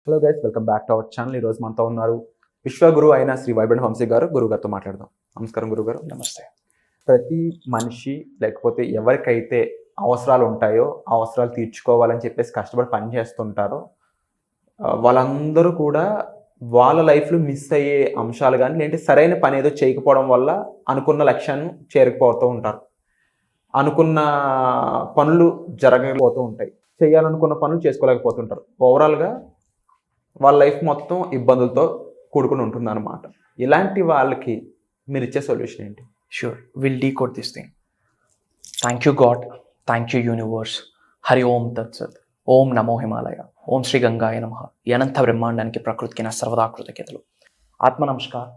Hello guys, welcome back to our channel. ఈరోజు మనతో ఉన్నారు విశ్వగురు అయిన శ్రీ వైబ్రెంట్ వంశీ గారు. గురుగారితో మాట్లాడదాం. నమస్కారం గురుగారు. నమస్తే. ప్రతి మనిషి లేకపోతే ఎవరికైతే అవసరాలు ఉంటాయో ఆ అవసరాలు తీర్చుకోవాలని చెప్పేసి కష్టపడి పని చేస్తుంటారో వాళ్ళందరూ కూడా వాళ్ళ లైఫ్లో మిస్ అయ్యే అంశాలు కానీ లేదంటే సరైన పని ఏదో చేయకపోవడం వల్ల అనుకున్న లక్ష్యాన్ని చేరుకుపోతూ ఉంటారు. అనుకున్న పనులు జరగకపోతూ ఉంటాయి, చేయాలనుకున్న పనులు చేసుకోలేకపోతుంటారు. ఓవరాల్గా వాళ్ళ లైఫ్ మొత్తం ఇబ్బందులతో కూడుకుని ఉంటుంది అన్నమాట. ఇలాంటి వాళ్ళకి మీరు ఇచ్చే సొల్యూషన్ ఏంటి? Sure, we'll decode this thing. Thank you God, thank you universe. Hari ఓం తత్సత్. ఓం నమో హిమాలయ. ఓం శ్రీ గంగాయ నమః. ఈ అనంత బ్రహ్మాండానికి ప్రకృతికి నా సర్వదా కృతజ్ఞతలు. ఆత్మ నమస్కార్.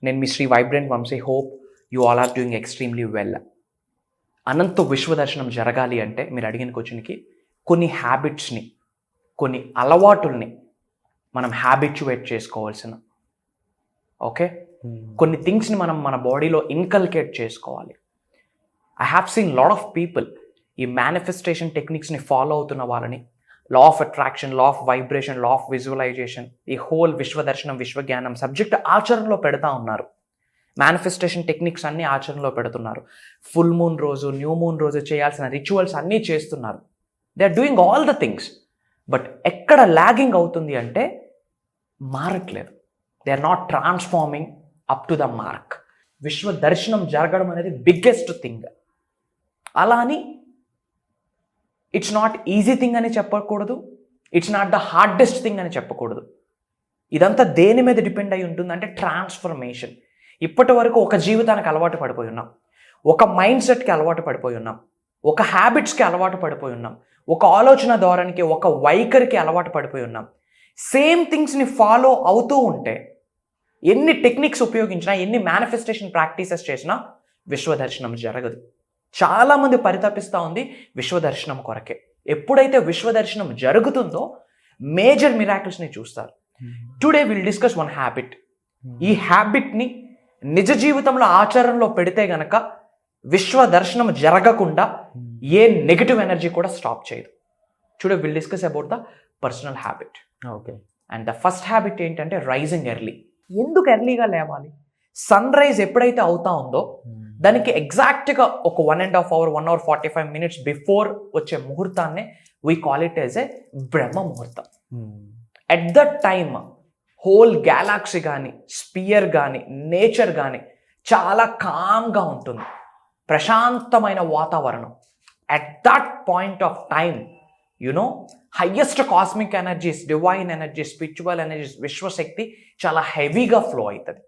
నేను మీ Shri vibrant Vamshi. Hope you all are doing extremely well. అనంత విశ్వదర్శనం జరగాలి అంటే మీరు అడిగిన క్వశ్చన్కి కొన్ని హ్యాబిట్స్ని, కొన్ని అలవాటుల్ని మనం హ్యాబిచ్యువేట్ చేసుకోవాల్సిన ఓకే కొన్ని థింగ్స్ని మనం మన బాడీలో ఇన్కల్కేట్ చేసుకోవాలి. I have seen lot of people ఈ మేనిఫెస్టేషన్ టెక్నిక్స్ని ఫాలో అవుతున్న వాళ్ళని law of attraction, law of vibration, law of visualization, ఈ హోల్ విశ్వదర్శనం, విశ్వజ్ఞానం సబ్జెక్ట్ ఆచరణలో పెడతా ఉన్నారు. మేనిఫెస్టేషన్ టెక్నిక్స్ అన్నీ ఆచరణలో పెడుతున్నారు. ఫుల్ మూన్ రోజు, న్యూ మూన్ రోజు చేయాల్సిన రిచువల్స్ అన్నీ చేస్తున్నారు. They are doing all the things. But ఎక్కడ ల్యాగింగ్ అవుతుంది అంటే మారట్లేదు. They are not transforming up to the mark. విశ్వ దర్శనం జరగడం అనేది బిగ్గెస్ట్ థింగ్. అలా అని ఇట్స్ నాట్ ఈజీ థింగ్ అని చెప్పకూడదు, it's not the hardest thing అని చెప్పకూడదు. ఇదంతా దేని మీద డిపెండ్ అయి ఉంటుందంటే ట్రాన్స్ఫర్మేషన్. ఇప్పటి వరకు ఒక జీవితానికి అలవాటు పడిపోయి ఉన్నాం, ఒక మైండ్ సెట్కి అలవాటు పడిపోయి ఉన్నాం, ఒక హ్యాబిట్స్కి అలవాటు పడిపోయి ఉన్నాం, ఒక ఆలోచన ధోరణికి, ఒక వైఖరికి అలవాటు పడిపోయి ఉన్నాం. సేమ్ థింగ్స్ని ఫాలో అవుతూ ఉంటే ఎన్ని టెక్నిక్స్ ఉపయోగించినా, ఎన్ని మేనిఫెస్టేషన్ ప్రాక్టీసెస్ చేసినా విశ్వదర్శనం జరగదు. చాలామంది పరితపిస్తూ ఉంది విశ్వదర్శనం కొరకే. ఎప్పుడైతే విశ్వదర్శనం జరుగుతుందో మేజర్ మిరాకిల్స్ని చూస్తారు. Today will discuss one habit. ఈ హ్యాబిట్ని నిజ జీవితంలో ఆచరణలో పెడితే గనక విశ్వదర్శనం జరగకుండా ఏ నెగిటివ్ ఎనర్జీ కూడా స్టాప్ చేయదు. Today will discuss about the personal habit. Okay. And the first habit ఏంటంటే రైజింగ్ ఎర్లీ. ఎందుకు ఎర్లీగా లేవాలి? సన్ రైజ్ ఎప్పుడైతే అవుతా ఉందో దానికి ఎగ్జాక్ట్గా ఒక 1.5 hour, 1 hour 45 minutes బిఫోర్ వచ్చే ముహూర్తాన్నే we call it as a Brahma muhurtam. At that time whole galaxy కానీ, స్పియర్ కానీ, నేచర్ కానీ చాలా కామ్గా ఉంటుంది, ప్రశాంతమైన వాతావరణం. At that point of time highest cosmic energies, divine energies, spiritual energies, విశ్వశక్తి చాలా హెవీగా ఫ్లో అవుతుంది.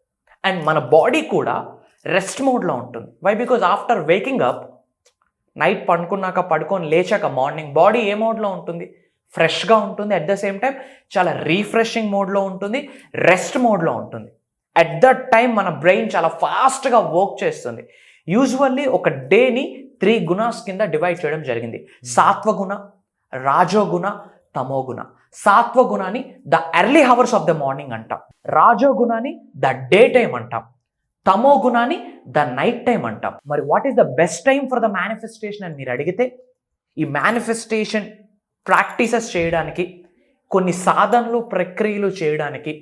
అండ్ మన బాడీ కూడా రెస్ట్ మోడ్లో ఉంటుంది. Why? Because after waking up, night పడుకొని లేచాక మార్నింగ్ బాడీ ఏ మోడ్లో ఉంటుంది? ఫ్రెష్గా ఉంటుంది. అట్ ద సేమ్ టైం చాలా రీఫ్రెషింగ్ మోడ్లో ఉంటుంది, రెస్ట్ మోడ్లో ఉంటుంది. అట్ దట్ టైం మన బ్రెయిన్ చాలా ఫాస్ట్గా వర్క్ చేస్తుంది. యూజువల్లీ ఒక డేని 3 గుణాస్ కింద డివైడ్ చేయడం జరిగింది. సాత్వగుణ, రాజోగుణ, తమోగుణ. సాత్వగుణాన్ని the early hours of the morning అంటాం, రాజోగుణాన్ని ద డే టైం అంటాం, తమోగుణాన్ని ద నైట్ టైం అంటాం. మరి what is the best time for the manifestation అని మీరు అడిగితే, ఈ మేనిఫెస్టేషన్ ప్రాక్టీసెస్ చేయడానికి, కొన్ని సాధనలు, ప్రక్రియలు చేయడానికి,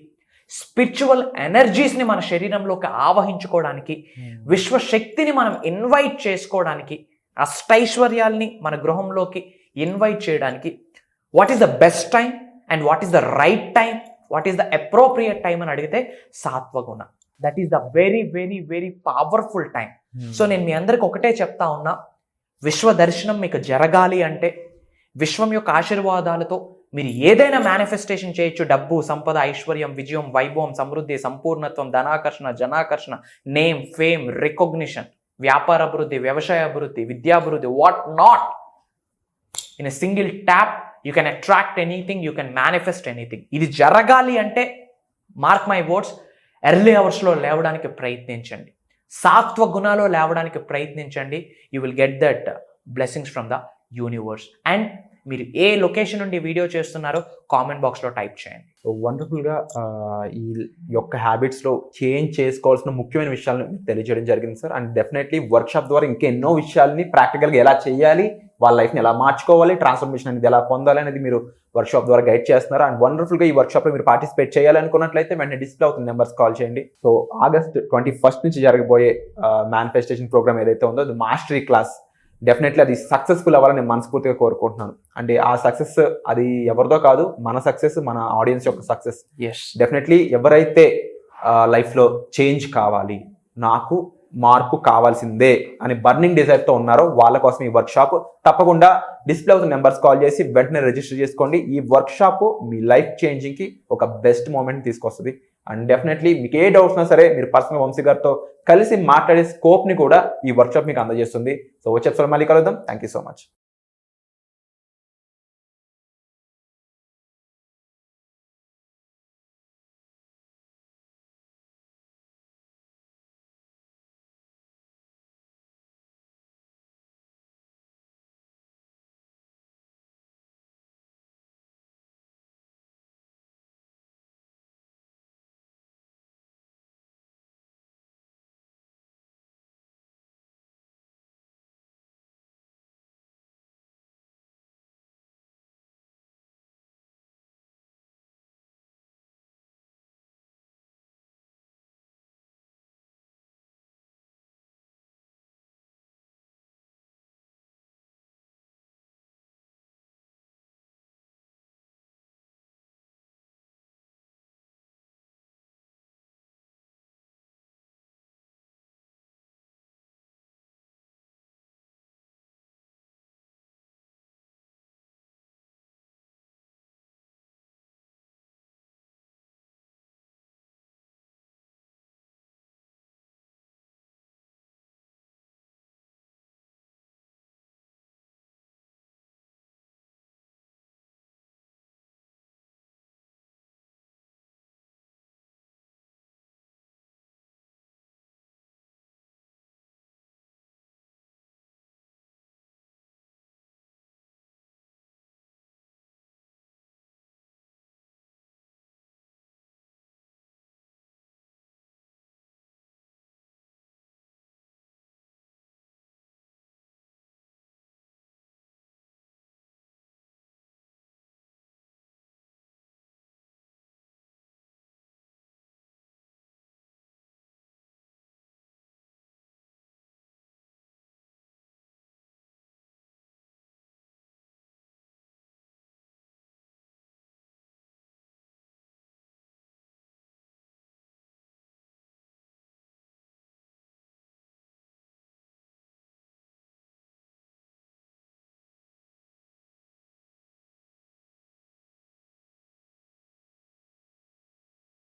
స్పిరిచువల్ ఎనర్జీస్ని మన శరీరంలోకి ఆవహించుకోవడానికి, విశ్వశక్తిని మనం ఇన్వైట్ చేసుకోవడానికి, అష్టైశ్వర్యాల్ని మన గృహంలోకి ఇన్వైట్ చేయడానికి what is the best time and what is the right time, what is the appropriate time అని అడిగితే సాత్వగుణ. That is the very very very powerful time. So నేను మీ అందరికి ఒకటే చెప్తా ఉన్నా, విశ్వదర్శనం మీకు జరగాలి అంటే విశ్వం యొక్క ఆశీర్వాదాలతో మీరు ఏదైనా మేనిఫెస్టేషన్ చేయొచ్చు. డబ్బు, సంపద, ఐశ్వర్యం, విజయం, వైభవం, సమృద్ధి, సంపూర్ణత్వం, ధనాకర్షణ, జనాకర్షణ, నేమ్, ఫేమ్, రికగ్నిషన్, వ్యాపార అభివృద్ధి, వ్యవసాయ అభివృద్ధి, విద్యాభివృద్ధి, what not. In a single tap you can attract anything, you can manifest anything. ఇది జరగాలి అంటే మార్క్ మై వర్డ్స్, ఎర్లీ అవర్స్లో లేవడానికి ప్రయత్నించండి, సాత్వగుణాలో లేవడానికి ప్రయత్నించండి. You will get that blessings from the universe. And మీరు ఏ లొకేషన్ నుండి వీడియో చేస్తున్నారో కామెంట్ బాక్స్లో టైప్ చేయండి. వండర్ఫుల్గా ఈ యొక్క హ్యాబిట్స్లో చేంజ్ చేసుకోవాల్సిన ముఖ్యమైన విషయాలను తెలియజేయడం జరిగింది సార్. అండ్ డెఫినెట్లీ వర్క్షాప్ ద్వారా ఇంకా ఎన్నో విషయాల్ని ప్రాక్టికల్గా ఎలా చేయాలి, వాళ్ళ లైఫ్ని ఎలా మార్చుకోవాలి, ట్రాన్స్ఫర్మేషన్ అనేది ఎలా పొందాలి అనేది మీరు వర్క్షాప్ ద్వారా గైడ్ చేస్తున్నారు. అండ్ వండర్ఫుల్గా ఈ వర్క్షాప్లో మీరు పార్టిసిపేట్ చేయాలనుకున్నట్లయితే వెంటనే డిస్ప్లే అవుతుంది నెంబర్స్ కాల్ చేయండి. సో ఆగస్ట్ 21 నుంచి జరగబోయే మేనిఫెస్టేషన్ ప్రోగ్రామ్ ఏదైతే ఉందో అది మాస్టరీ క్లాస్. డెఫినెట్లీ అది సక్సెస్ఫుల్ అవ్వాలని నేను మనస్ఫూర్తిగా కోరుకుంటున్నాను. అంటే ఆ సక్సెస్ అది ఎవరిదో కాదు, మన సక్సెస్, మన ఆడియన్స్ యొక్క సక్సెస్. డెఫినెట్లీ ఎవరైతే లైఫ్లో చేంజ్ కావాలి, నాకు మార్పు కావాల్సిందే అని బర్నింగ్ డిజైర్తో ఉన్నారో వాళ్ళ కోసం ఈ వర్క్షాప్. తప్పకుండా డిస్ప్లే అవుతున్న నెంబర్స్ కాల్ చేసి వెంటనే రిజిస్టర్ చేసుకోండి. ఈ వర్క్షాప్ మీ లైఫ్ చేంజింగ్కి ఒక బెస్ట్ మూమెంట్ తీసుకొస్తుంది. అండ్ డెఫినెట్లీ మీకు ఏ డౌట్స్ ఉన్నా సరే మీరు పర్సనల్ వంశీ గారితో కలిసి మాట్లాడే స్కోప్ని కూడా ఈ వర్క్షాప్ మీకు అందజేస్తుంది. సో వచ్చే ఎపిసోడ్ మళ్ళీ కలుద్దాం. Thank you so much.